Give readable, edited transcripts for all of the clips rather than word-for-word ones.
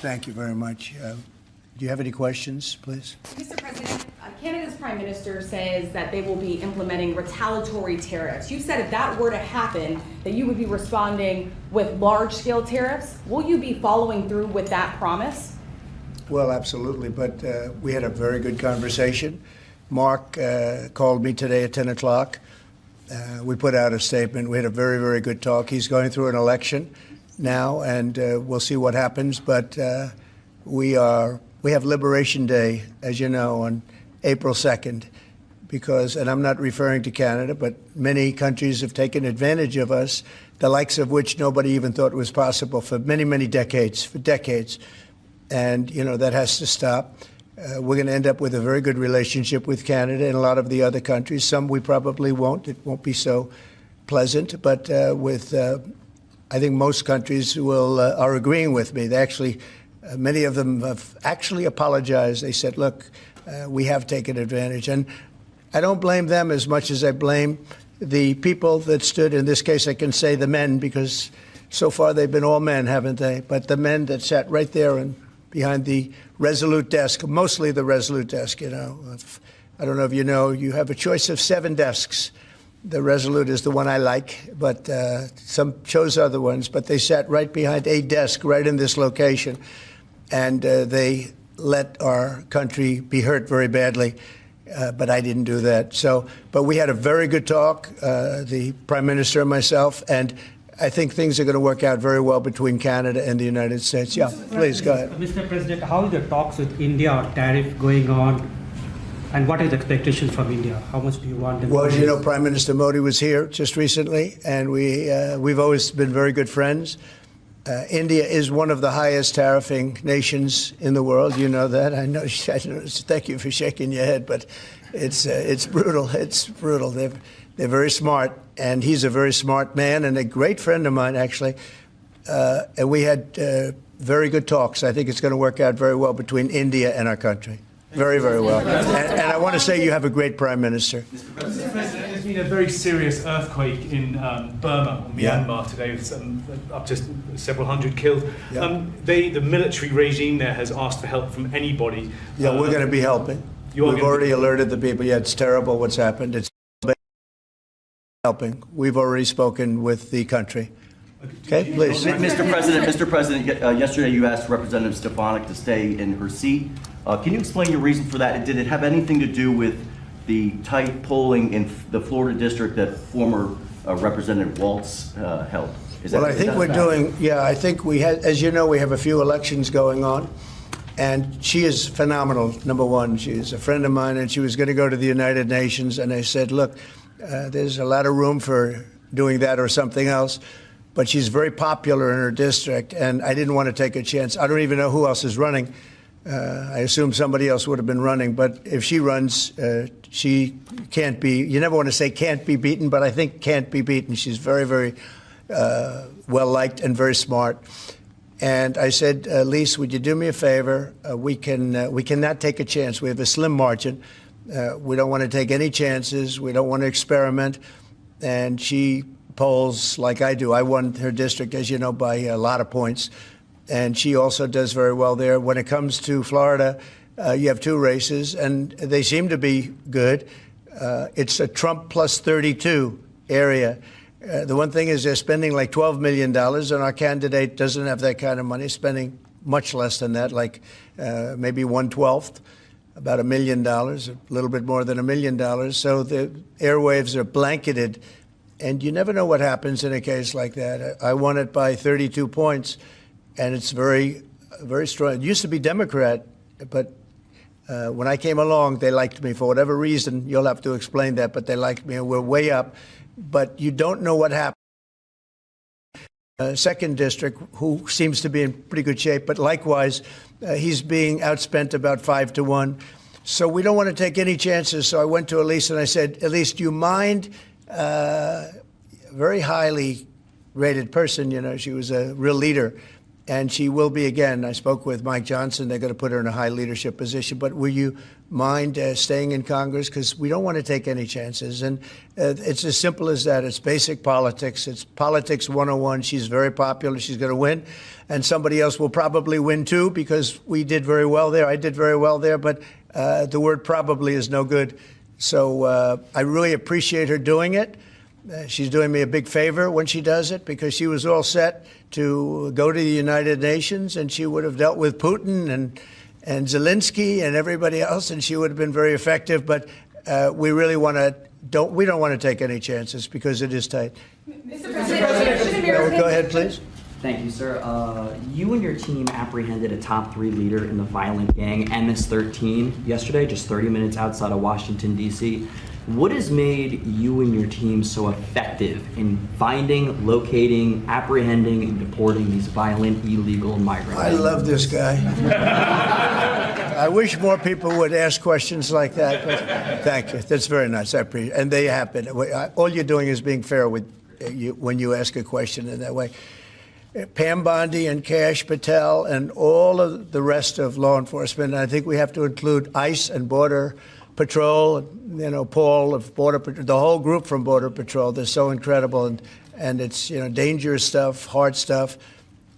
Thank you very much. Do you have any questions, please? Mr. President, Canada's Prime Minister says that they will be implementing retaliatory tariffs. You said if that were to happen, that you would be responding with large-scale tariffs. Will you be following through with that promise? Well, absolutely, but we had a very good conversation. Mark called me today at 10 o'clock. We put out a statement. We had a very, very good talk. He's going through an election now, and we'll see what happens, but we have Liberation Day, as you know, on April 2nd, because, and I'm not referring to Canada, but many countries have taken advantage of us, the likes of which nobody even thought was possible for many, many decades, for decades. And, you know, that has to stop. We're going to end up with a very good relationship with Canada and a lot of the other countries. Some we probably won't. It won't be so pleasant, but I think most countries are agreeing with me. They actually, many of them have actually apologized. They said, look, we have taken advantage. And I don't blame them as much as I blame the people that stood, in this case I can say the men, because so far they've been all men, haven't they? But the men that sat right there and behind the Resolute desk, mostly the Resolute desk, you know. I don't know if you know, you have a choice of 7 desks. The Resolute is the one I like, but some chose other ones. But they sat right behind a desk right in this location, and they let our country be hurt very badly. But I didn't do that. So, but we had a very good talk, the Prime Minister and myself, and I think things are going to work out very well between Canada and the United States. Yeah, please, go ahead. Mr. President, how are the talks with India on tariff going on? And what is the expectation from India? How much do you want them? Well, as you know, Prime Minister Modi was here just recently, and we've always been very good friends. India is one of the highest tariffing nations in the world. You know that. I know. Thank you for shaking your head, but it's brutal. It's brutal. They're very smart, and he's a very smart man and a great friend of mine, actually. And we had very good talks. I think it's going to work out very well between India and our country. Very, very well. And I want to say you have a great Prime Minister. Mr. President, there's been a very serious earthquake in Burma, or Myanmar, today, with up to several hundred killed. Yeah. The military regime there has asked for help from anybody. Yeah, we're going to be helping. We've already alerted the people. Yeah, it's terrible what's happened. It's helping. We've already spoken with the country. Okay, please. Mr. President, yesterday you asked Representative Stefanik to stay in her seat. Can you explain your reason for that? Did it have anything to do with the tight polling in the Florida district that former Representative Waltz held? Well, I think we're doing, yeah, I think we had, as you know, we have a few elections going on, and she is phenomenal, number one. She is a friend of mine, and she was going to go to the United Nations, and I said, look, there's a lot of room for doing that or something else, but she's very popular in her district, and I didn't want to take a chance. I don't even know who else is running. I assume somebody else would have been running, but if she runs, she can't be, you never want to say can't be beaten, but I think can't be beaten. She's very, very well-liked and very smart. And I said, Lise, would you do me a favor? We cannot take a chance. We have a slim margin. We don't want to take any chances. We don't want to experiment. And she polls like I do. I won her district, as you know, by a lot of points. And she also does very well there. When it comes to Florida, you have 2 races, and they seem to be good. It's a Trump plus 32 area. The one thing is they're spending like $12 million, and our candidate doesn't have that kind of money, spending much less than that, like maybe 1/12, about $1 million, a little bit more than $1 million. So the airwaves are blanketed, and you never know what happens in a case like that. I won it by 32 points. And it's very, very strong. It used to be Democrat, but when I came along, they liked me for whatever reason. You'll have to explain that, but they liked me, and we're way up. But you don't know what happened. Second district, who seems to be in pretty good shape, but likewise, he's being outspent about 5-1. So we don't want to take any chances. So I went to Elise and I said, Elise, do you mind? Very highly rated person, you know, she was a real leader. and she will be again. I spoke with Mike Johnson. They're going to put her in a high leadership position. But will you mind staying in Congress? Because we don't want to take any chances. And it's as simple as that. It's basic politics. It's politics 101. She's very popular. She's going to win. And somebody else will probably win, too, because we did very well there. I did very well there. But the word probably is no good. So I really appreciate her doing it. She's doing me a big favor when she does it, because she was all set to go to the United Nations, and she would have dealt with Putin and Zelensky and everybody else, and she would have been very effective. But we really don't want to take any chances, because it is tight. Mr. President, go ahead, please. Thank you, sir. You and your team apprehended a top 3 leader in the violent gang MS-13 yesterday, just 30 minutes outside of Washington, D.C. What has made you and your team so effective in finding, locating, apprehending, and deporting these violent, illegal migrants? I love this guy. I wish more people would ask questions like that. But thank you. That's very nice. I appreciate it. And they happen. All you're doing is being fair with you when you ask a question in that way. Pam Bondi and Kash Patel and all of the rest of law enforcement. And I think we have to include ICE and Border Patrol, Paul of Border Patrol, the whole group from Border Patrol. They're so incredible, and it's dangerous stuff, hard stuff,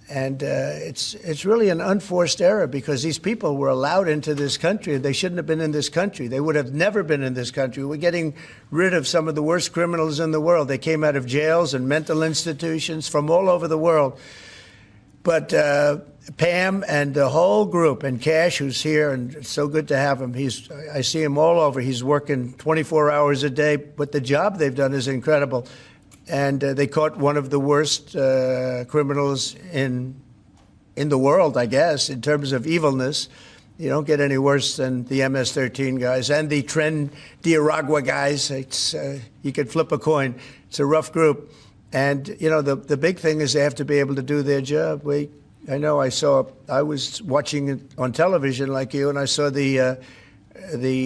and it's really an unforced error, because these people were allowed into this country. They shouldn't have been in this country. They would have never been in this country. We're getting rid of some of the worst criminals in the world. They came out of jails and mental institutions from all over the world. But Pam and the whole group, and Cash, who's here, and it's so good to have him. I see him all over. He's working 24 hours a day, but the job they've done is incredible. And they caught one of the worst criminals in the world, I guess, in terms of evilness. You don't get any worse than the MS-13 guys and the Tren de Aragua guys. You could flip a coin. It's a rough group. And, the big thing is they have to be able to do their job. I was watching it on television like you, and I saw the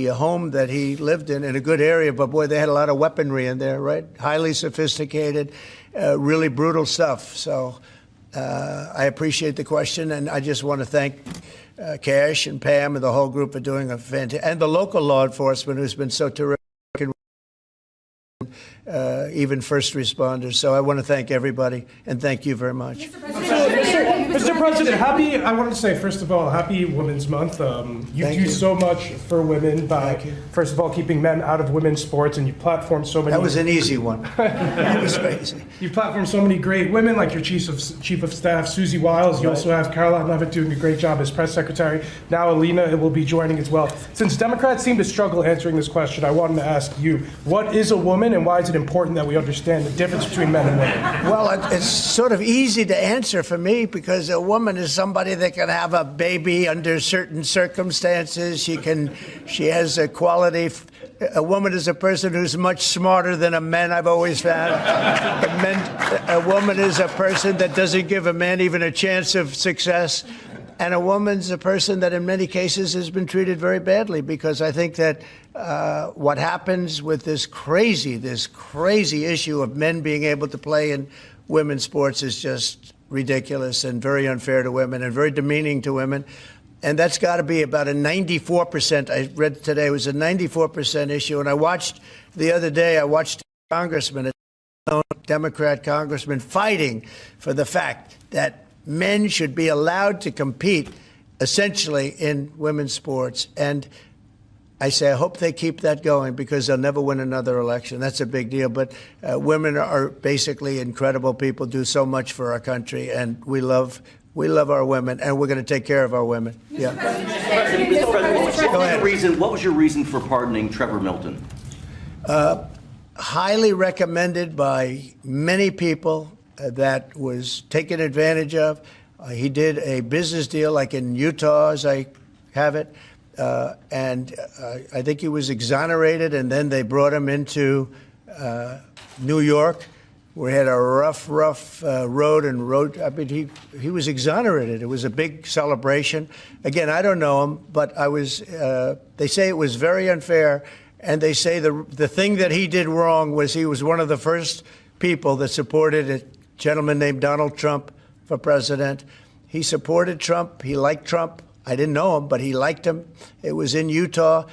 home that he lived in a good area, but boy, they had a lot of weaponry in there, right? Highly sophisticated, really brutal stuff. So I appreciate the question, and I just want to thank Cash and Pam and the whole group for doing a fantastic, and the local law enforcement who's been so terrific. Even first responders. So I want to thank everybody, and thank you very much. Mr. President, I want to say, first of all, happy Women's Month. You do so much for women by, first of all, keeping men out of women's sports, and you platform so many. That was an easy one. That was crazy. You platform so many great women, like your Chief of Staff, Susie Wiles. You also have Caroline Levitt doing a great job as press secretary. Now Alina will be joining as well. Since Democrats seem to struggle answering this question, I wanted to ask you, what is a woman, and why is it important that we understand the difference between men and women? Well, it's sort of easy to answer for me, because a woman is somebody that can have a baby under certain circumstances. She has a quality. A woman is a person who's much smarter than a man, I've always found. A woman is a person that doesn't give a man even a chance of success. And a woman's a person that in many cases has been treated very badly, because I think that what happens with this crazy issue of men being able to play in women's sports is just ridiculous and very unfair to women and very demeaning to women. And that's got to be about a 94%. I read today it was a 94% issue. And I watched the other day, a congressman, a Democrat congressman, fighting for the fact that men should be allowed to compete essentially in women's sports. And I say, I hope they keep that going, because they'll never win another election. That's a big deal. But women are basically incredible people, do so much for our country, and we love our women, and we're going to take care of our women. Mr. President, what was your reason for pardoning Trevor Milton? Highly recommended by many people. That was taken advantage of. He did a business deal like in Utah, as I have it, and I think he was exonerated, and then they brought him into New York. We had a rough road. I mean, he was exonerated. It was a big celebration. Again, I don't know him, but they say it was very unfair, and they say the thing that he did wrong was he was one of the first people that supported a gentleman named Donald Trump for president. He supported Trump. He liked Trump. I didn't know him, but he liked him. It was in Utah,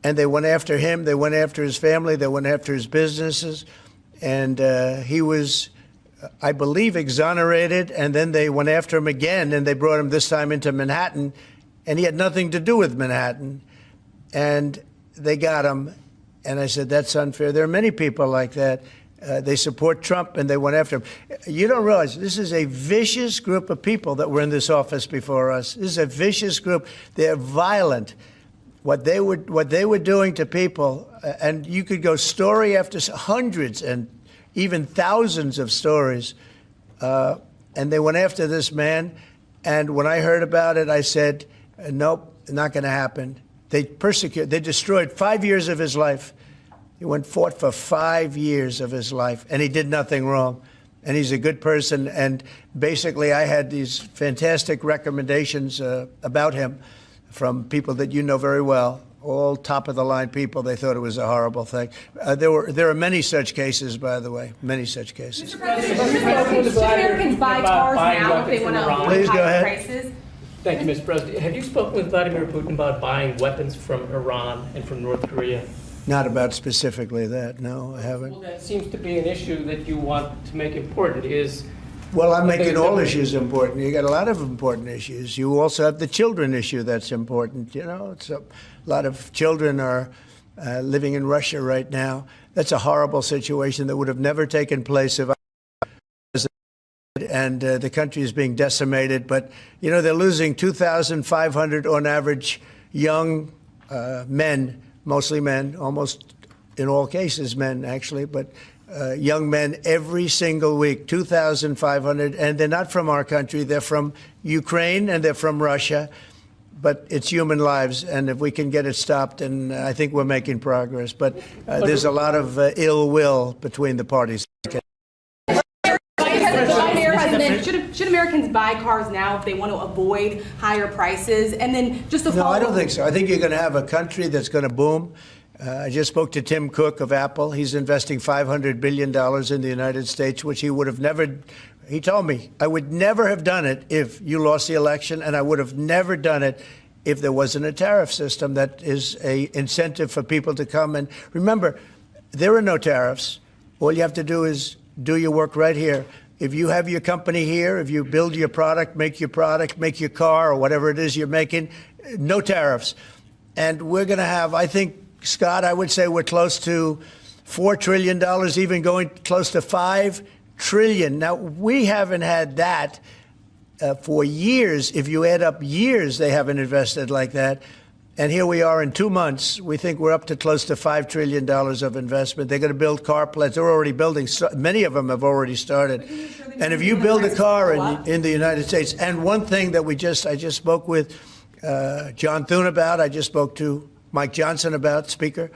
and they went after him. They went after his family. They went after his businesses. And he was, I believe, exonerated, and then they went after him again, and they brought him this time into Manhattan, and he had nothing to do with Manhattan. And they got him, and I said, that's unfair. There are many people like that. They support Trump, and they went after him. You don't realize this is a vicious group of people that were in this office before us. This is a vicious group. They're violent. What they were doing to people, and you could go story after hundreds and even thousands of stories, and they went after this man. And when I heard about it, I said, nope, not going to happen. They destroyed 5 years of his life. He fought for 5 years of his life, and he did nothing wrong. And he's a good person. And basically, I had these fantastic recommendations about him from people that you know very well, all top-of-the-line people. They thought it was a horrible thing. There are many such cases, by the way, many such cases. Should Americans buy cars now if they want to avoid Please go higher ahead. prices? Thank you, Mr. President. Have you spoken with Vladimir Putin about buying weapons from Iran and from North Korea? Not about specifically that, no, I haven't. Well, that seems to be an issue that you want to make important is... Well, I'm making all issues important. You got a lot of important issues. You also have the children issue that's important. You know, it's a lot of children are living in Russia right now. That's a horrible situation that would have never taken place if I was and the country is being decimated. But, you know, they're losing 2,500 on average young men, mostly men, almost in all cases men, actually, but young men every single week, 2,500, and they're not from our country. They're from Ukraine and they're from Russia, but it's human lives, and if we can get it stopped, and I think we're making progress. But there's a lot of ill will between the parties. Should Americans buy cars now if they want to avoid higher prices? And then just to follow No, I don't think so. I think you're going to have a country that's going to boom. I just spoke to Tim Cook of Apple. He's investing $500 billion in the United States, which he would have never, he told me, I would never have done it if you lost the election, and I would have never done it if there wasn't a tariff system that is an incentive for people to come. And remember, there are no tariffs. All you have to do is do your work right here. If you have your company here, if you build your product, make your car, or whatever it is you're making, no tariffs. And we're going to have, I think, Scott, I would say we're close to $4 trillion, even going close to $5 trillion. Now, we haven't had that for years. If you add up years, they haven't invested like that. And here we are in 2 months. We think we're up to close to $5 trillion of investment. They're going to build car plants. They're already building. Many of them have already started. And if you build a car in the United States, and one thing that I just spoke with John Thune about, I just spoke to Mike Johnson about, Speaker,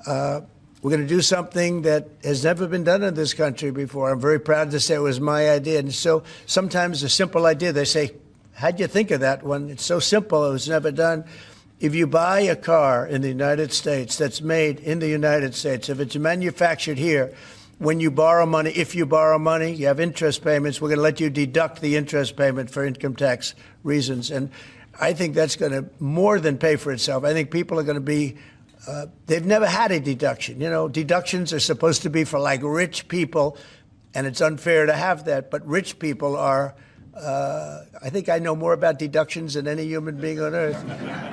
we're going to do something that has never been done in this country before. I'm very proud to say it was my idea. And so sometimes a simple idea, they say, how'd you think of that one? It's so simple, it was never done. If you buy a car in the United States that's made in the United States, if it's manufactured here, when you borrow money, if you borrow money, you have interest payments, we're going to let you deduct the interest payment for income tax reasons. And I think that's going to more than pay for itself. I think people are going to be, they've never had a deduction. You know, deductions are supposed to be for like rich people, and it's unfair to have that. But rich people are, I think I know more about deductions than any human being on earth.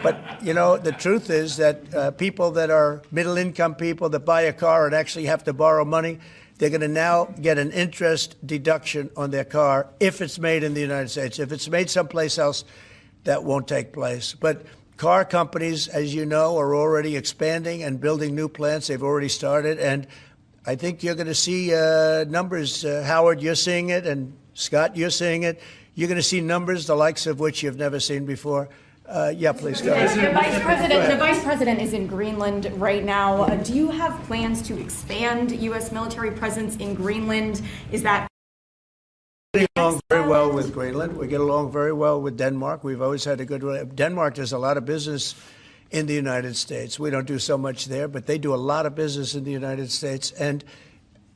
But, you know, the truth is that people that are middle-income people that buy a car and actually have to borrow money, they're going to now get an interest deduction on their car if it's made in the United States. If it's made someplace else, that won't take place. But car companies, as you know, are already expanding and building new plants. They've already started. And I think you're going to see numbers. Howard, you're seeing it. And Scott, you're seeing it. You're going to see numbers the likes of which you've never seen before. Yeah, please go ahead. The Vice President is in Greenland right now. Do you have plans to expand U.S. military presence in Greenland? Is that... We get along very well with Greenland. We get along very well with Denmark. We've always had a good relationship. Denmark does a lot of business in the United States. We don't do so much there, but they do a lot of business in the United States. And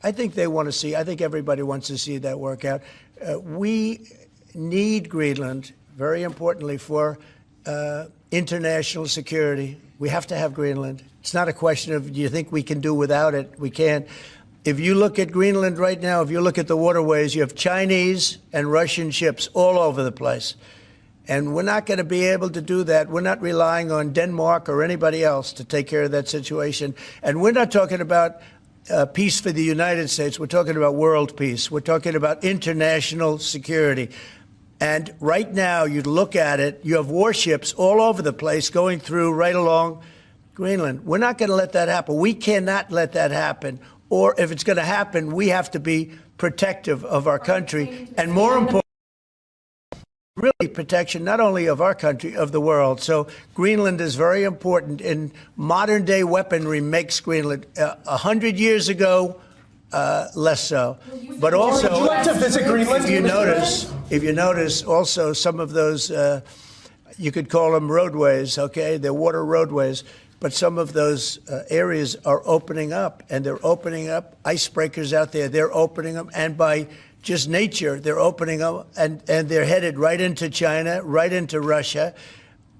I think they want to see, I think everybody wants to see that work out. We need Greenland, very importantly, for international security. We have to have Greenland. It's not a question of, do you think we can do without it? We can. If you look at Greenland right now, if you look at the waterways, you have Chinese and Russian ships all over the place. And we're not going to be able to do that. We're not relying on Denmark or anybody else to take care of that situation. And we're not talking about peace for the United States. We're talking about world peace. We're talking about international security. And right now, you look at it, you have warships all over the place going through right along Greenland. We're not going to let that happen. We cannot let that happen. Or if it's going to happen, we have to be protective of our country. And more important, really protection not only of our country, of the world. So Greenland is very important, and modern day weaponry makes Greenland 100 years ago less so. But also, Would you like to visit Greenland? if you notice also some of those, you could call them roadways, okay? They're water roadways. But some of those areas are opening up, and they're opening up icebreakers out there. They're opening them, and by just nature, they're opening up, and they're headed right into China, right into Russia,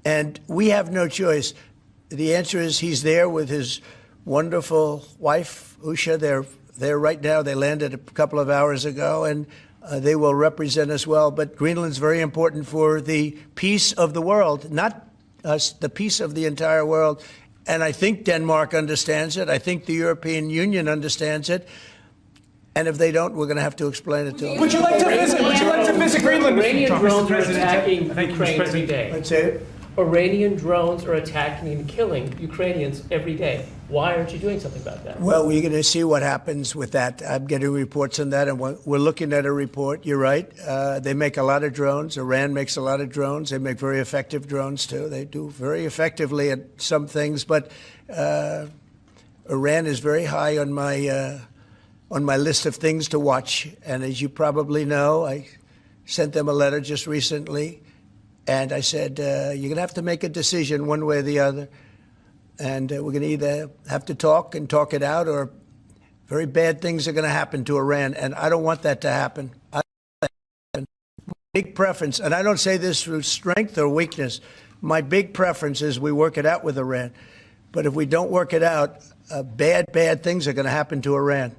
and we have no choice. The answer is he's there with his wonderful wife, Usha. They're there right now. They landed a couple of hours ago, and they will represent us well. But Greenland's very important for the peace of the world, not us, the peace of the entire world. And I think Denmark understands it. I think the European Union understands it. And if they don't, we're going to have to explain it to them. Would you like to visit? Would you like to visit Greenland, Mr. Iranian Trump? drones are President, attacking thank you, Mr. Ukraine every President. day. Let's say it. Iranian drones are attacking and killing Ukrainians every day. Why aren't you doing something about that? Well, we're going to see what happens with that. I'm getting reports on that, and we're looking at a report. You're right. They make a lot of drones. Iran makes a lot of drones. They make very effective drones, too. They do very effectively at some things, but Iran is very high on my list of things to watch. And as you probably know, I sent them a letter just recently, and I said, you're going to have to make a decision one way or the other. And we're going to either have to talk and talk it out, or very bad things are going to happen to Iran. And I don't want that to happen. Big preference, and I don't say this through strength or weakness. My big preference is we work it out with Iran. But if we don't work it out, bad things are going to happen to Iran.